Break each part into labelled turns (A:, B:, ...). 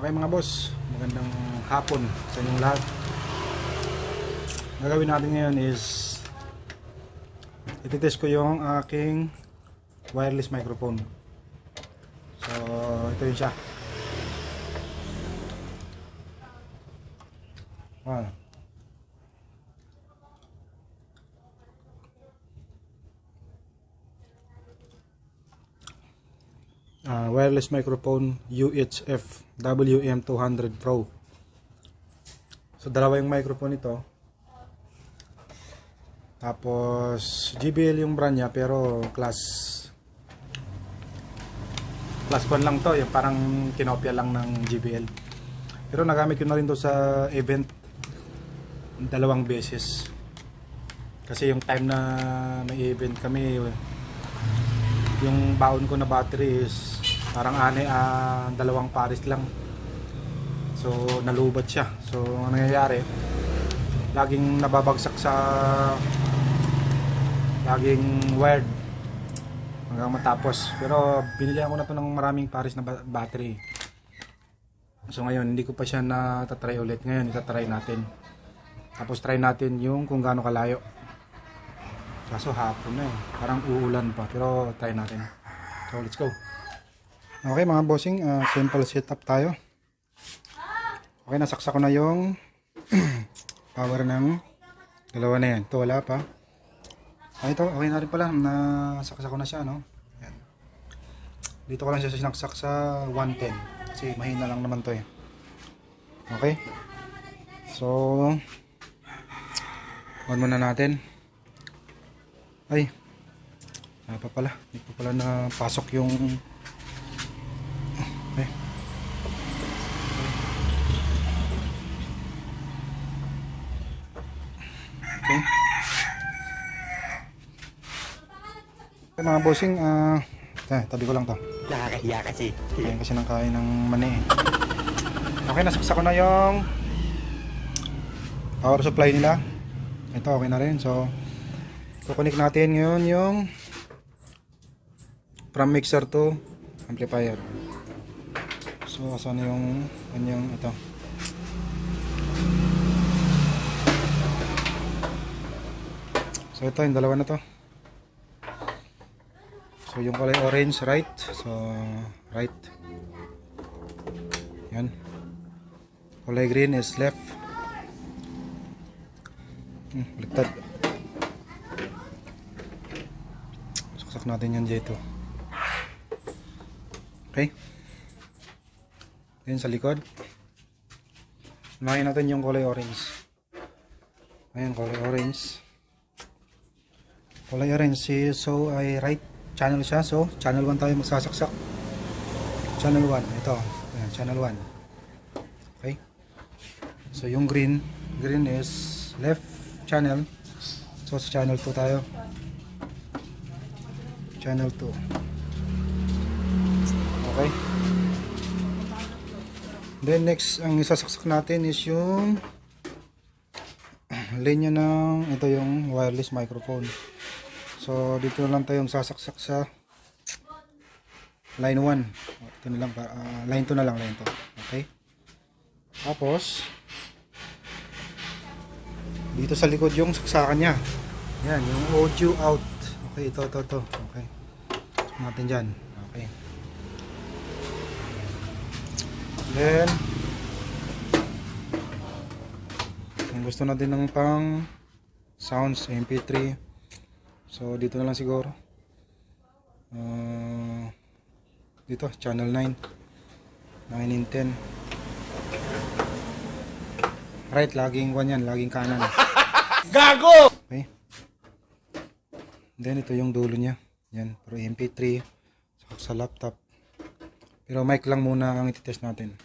A: Okay mga boss, magandang hapon sa inyong lahat. Gagawin natin ngayon is ititest ko yung aking wireless microphone. So ito yun siya. Wireless microphone UHF WM200 Pro. So dalawa yung microphone ito. Tapos JBL yung brand niya, pero class 1 lang to, yung parang kinopya lang ng JBL. Pero nagamit ko na rin to sa event dalawang beses. Kasi yung time na may event kami, yung baon ko na battery is parang dalawang pares lang. So nalubat siya. So ang nangyayari, laging nababagsak laging wired hanggang matapos. Pero binili ko na to ng maraming pares na battery. So ngayon hindi ko pa siya natatry ulit. Ngayon itatry natin. Tapos try natin yung kung gaano kalayo. Kaso hapon na parang uulan pa, pero try natin. So let's go. Okay mga bossing, simple setup tayo. Okay, nasaksak ko na yung power ng dalawa na yan. Ito wala pa. Ito okay na rin pala, nasaksak ko na siya, no? Yan. Dito ko lang siya sinaksak sa 110 kasi mahina lang naman to eh. Okay, so on muna natin. Ay, pa pala, hindi pa pala napasok yung okay. Okay. Okay mga bossing, tabi ko lang to.
B: Nakakahiya kasi.
A: Kain kasi ng kain ng mani. Okay, nasaksak ko na yung power supply nila. Ito okay na rin. So kukunik natin ngayon yung from mixer to amplifier. So asan yung kanyang ito. So ito yung dalawa na to. So yung kulay orange right. So right. Yan. Kulay green is left. Baliktad. Saksak natin yan dito. Okay. Then sa likod, unahin natin yung kulay orange. Ayan, kulay orange. Kulay orange, so ay right channel siya. So channel 1 tayo magsasaksak. Channel 1, ito. Ayan, channel 1. Okay. So yung green is left channel. So sa channel 2 tayo. Channel 2. Okay. Then next, ang isasaksak natin is yung linya ng ito yung wireless microphone. So dito na lang tayong sasaksak sa line 1. Ito na lang, line 2 na lang, line 2. Okay. Tapos dito sa likod yung saksakan niya. Yan, yung audio out. Okay, ito. Okay. Natin dyan. Okay. Then, kung gusto natin ng pang sounds, MP3. So, dito na lang siguro. Dito, channel 9. 9 and 10. Right, laging yan, laging kanan.
B: Gago!
A: Okay. Then ito yung dulo niya. Yan, pero MP3 sa laptop. Pero mic lang muna ang ititest natin.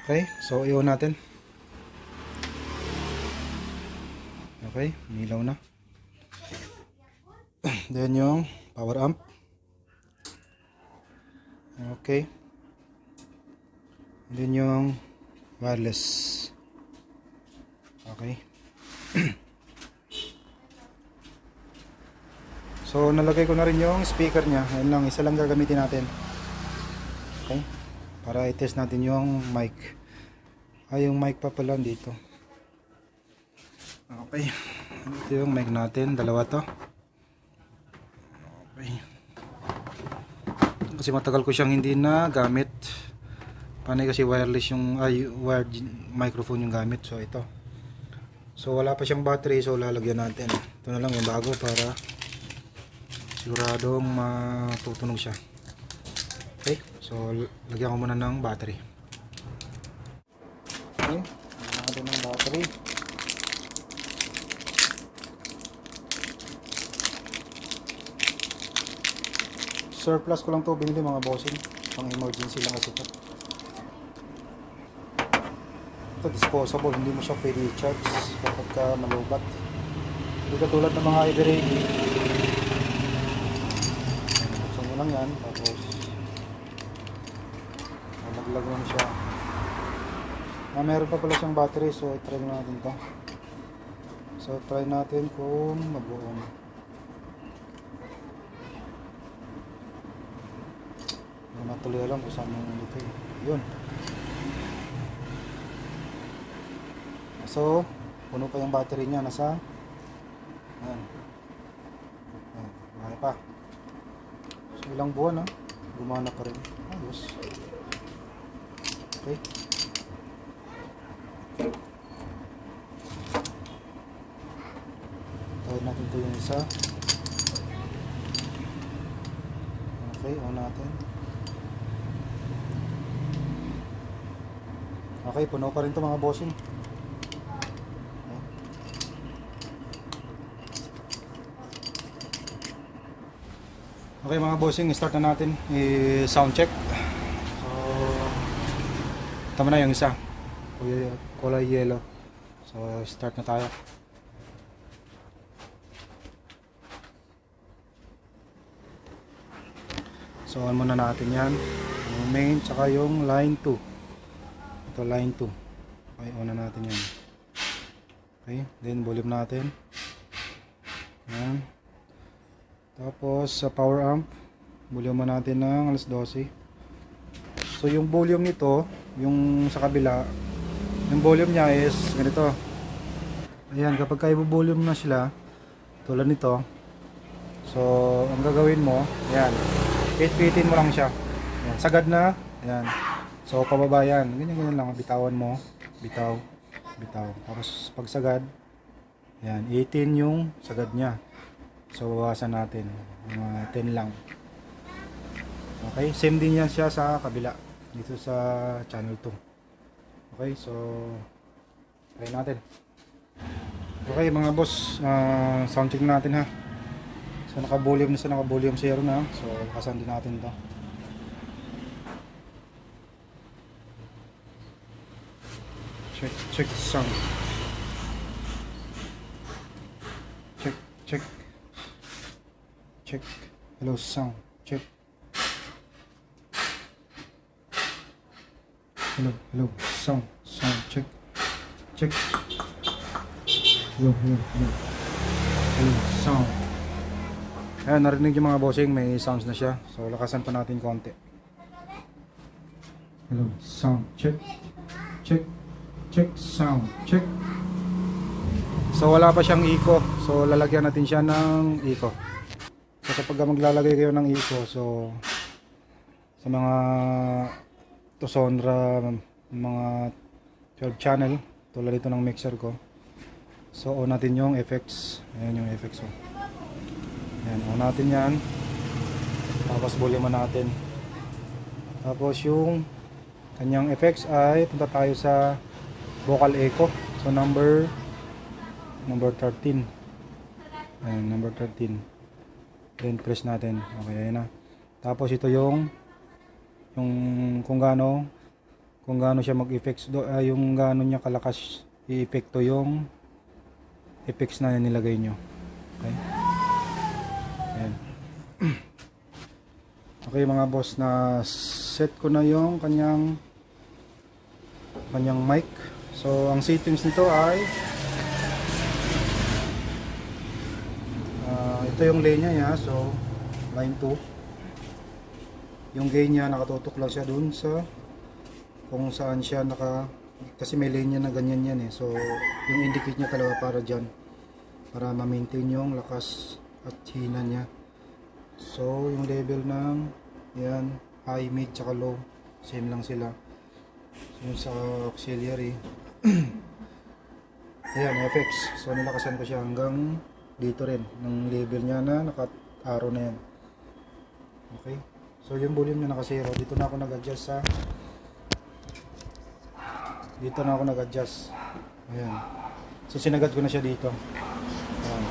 A: Okay, so i-on natin. Okay, nilaw na. Then yung power amp. Okay. Then yung wireless. Okay. So nalagay ko na rin yung speaker niya. Ayun lang, isa lang gagamitin natin. Okay. para i-test natin yung mic. Yung mic pa pala dito. Okay, ito yung mic natin, dalawa to. Okay, kasi matagal ko siyang hindi na gamit. Panay kasi wireless yung wired microphone yung gamit. So ito, so wala pa siyang battery, so lalagyan natin. Ito na lang yung bago para siguradong matutunog siya. Okay, so lagyan ko muna ng battery. Okay, lagyan natin ng battery. Surplus ko lang to binili mga bossing, pang emergency lang kasi ito. Ito disposable, hindi mo siya pwede i-charge kapag ka malubat. Hindi katulad ng mga everyday. Buksan mo lang yan, tapos nalaglag mo siya. Meron pa pala siyang battery, so i-try natin to. So try natin kung mag-on. Natuloy lang kung saan yung dito eh. Yun. So, puno pa yung battery niya. Nasa ayan. Ayan. Mahal pa. So, ilang buwan ha. Gumana pa rin. Ayos. Okay. Tawid natin ito yung isa. Okay, on natin. Okay, puno pa rin ito mga bossing. Okay mga bossing, start na natin i-sound check. So, tama na yung isa. Kulay yellow. So, start na tayo. So, on muna natin yan. Yung main, tsaka yung line 2. Ito line 2. Okay, on na natin yan. Okay, then volume natin. Yan. Tapos sa power amp, volume natin ng alas 12. So yung volume nito, yung sa kabila, yung volume niya is ganito. Ayan, kapag i-volume na sila, tulad nito. So, ang gagawin mo, ayan, hit-hitin mo lang siya. Ayan, sagad na. Ayan. So, pababa yan. Ganyan-ganyan lang. Bitawan mo. Bitaw. Bitaw. Tapos, pag sagad, yan. 18 yung sagad niya. So, bawasan natin. Mga 10 lang. Okay. Same din yan siya sa kabila. Dito sa channel 2. Okay. So, try natin. Okay, mga boss. Sound check natin ha. So, naka-volume 0 na. So, lakasan din natin ito. Check sound. Check. Hello sound. Check. Hello sound. Check. Hello sound. Ayan, narinig yung mga bossing, may sounds na siya. So lakasan pa natin konti. Hello sound. Check sound. Check. So wala pa siyang echo. So lalagyan natin siya ng echo. So kapag maglalagay kayo ng echo, so sa mga Tosonra, mga 12 channel, tulad ito ng mixer ko. So on natin yung effects. Ayan yung effects. Ayan, on natin yan. Tapos volume natin. Tapos yung kanyang effects ay punta tayo sa vocal echo. So number 13. Ayan, number 13. Then press natin. Okay, ayan na. Tapos ito yung kung gaano siya mag-effects yung gaano niya kalakas i-epekto yung effects na nilagay nyo. Okay. Ayan. Okay mga boss, na set ko na yung kanyang mic. So ang settings nito ay ito yung lane niya, so line 2. Yung gain niya nakatutok lang siya dun sa kung saan siya kasi may linya na ganyan yan eh. So yung indicate niya talaga para dyan, para ma-maintain yung lakas at hina niya. So yung level ng yan, high, mid, tsaka low, same lang sila. So, yung sa auxiliary ayan, FX. So nilakasan ko siya hanggang dito rin ng level niya na naka-arrow na yan. Okay, so yung volume niya naka-zero. Dito na ako nag-adjust. Ayan, so sinagad ko na siya dito. Ayan,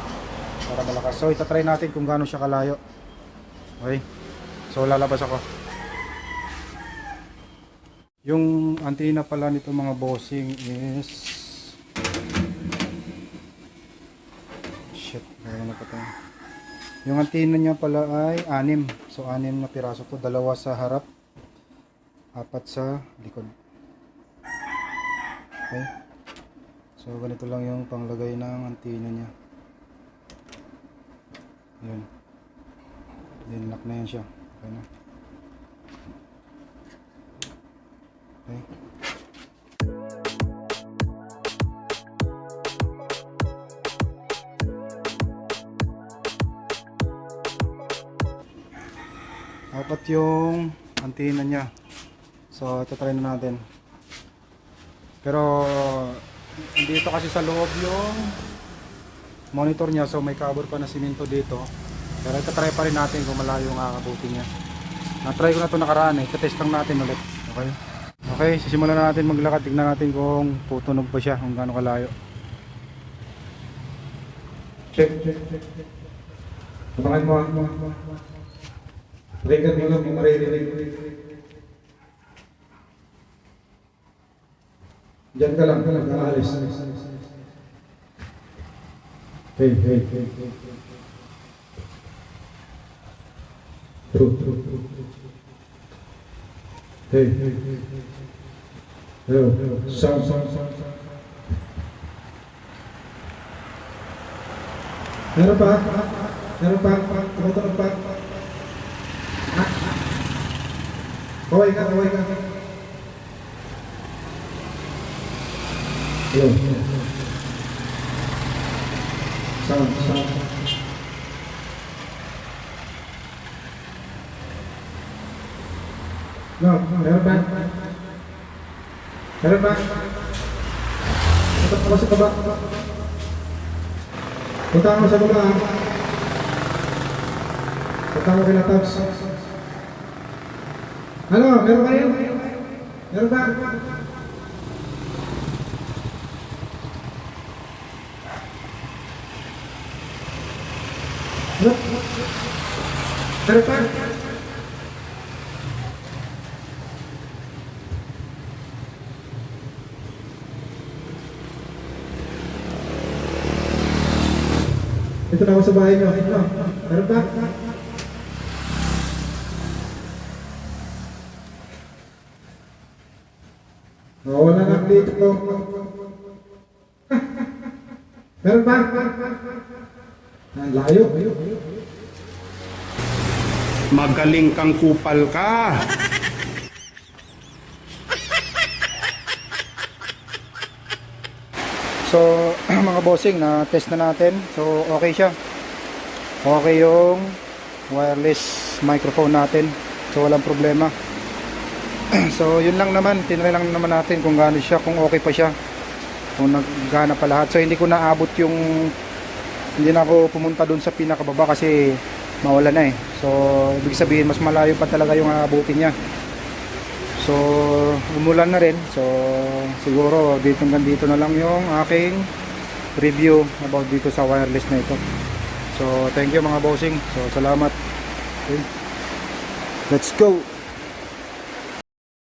A: para malakas. So itatry natin kung gaano siya kalayo. Okay, so lalabas ako. Yung antenna pala nito mga bossing is ano pa tayo? Yung antenna niya pala ay 6. So 6 na piraso to, 2 sa harap, 4 sa likod. Okay, so ganito lang yung panglagay ng antenna niya. Yun, then lock na yan siya. Okay na. Okay. Apat yung antenna niya. So try na natin. Pero dito kasi sa loob yung monitor niya, so may cover pa na simento dito. Pero try pa rin natin kung malayo ang aakabuti niya. Na-try ko na ito nakaraan eh. Test lang natin ulit. Okay. Okay, sisimulan na natin maglakad. Tignan natin kung tutunog pa siya, kung gaano kalayo. Check. Tapakan mo. Record mo lang, maririnig. Diyan ka lang, nakaalis. Hey. True. Hey. Hello. Sound. Meron pa? Tumutunog pa? Kaway ka. Hello. Sound. No, meron ba? Punta ko sa baba. Punta ko sa baba. Punta ko kila Tabs. Halo, meron ba rin? Meron ba? Halo? Meron ba? Ito na ako sa bahay nyo. Meron ba? Wala na dito. Meron ba? Layo.
B: Magaling kang kupal ka.
A: So mga bossing, na test na natin. So okay siya. Okay yung wireless microphone natin. So walang problema. So yun lang naman, tinry lang naman natin kung gaano siya, kung okay pa siya, kung naggana pa lahat. So hindi na ako pumunta dun sa pinakababa kasi mawala na eh. So ibig sabihin mas malayo pa talaga yung aabutin niya. So umulan na rin, so siguro hanggang dito na lang yung aking review about dito sa wireless na ito. So thank you mga bossing, so salamat. Okay. Let's go.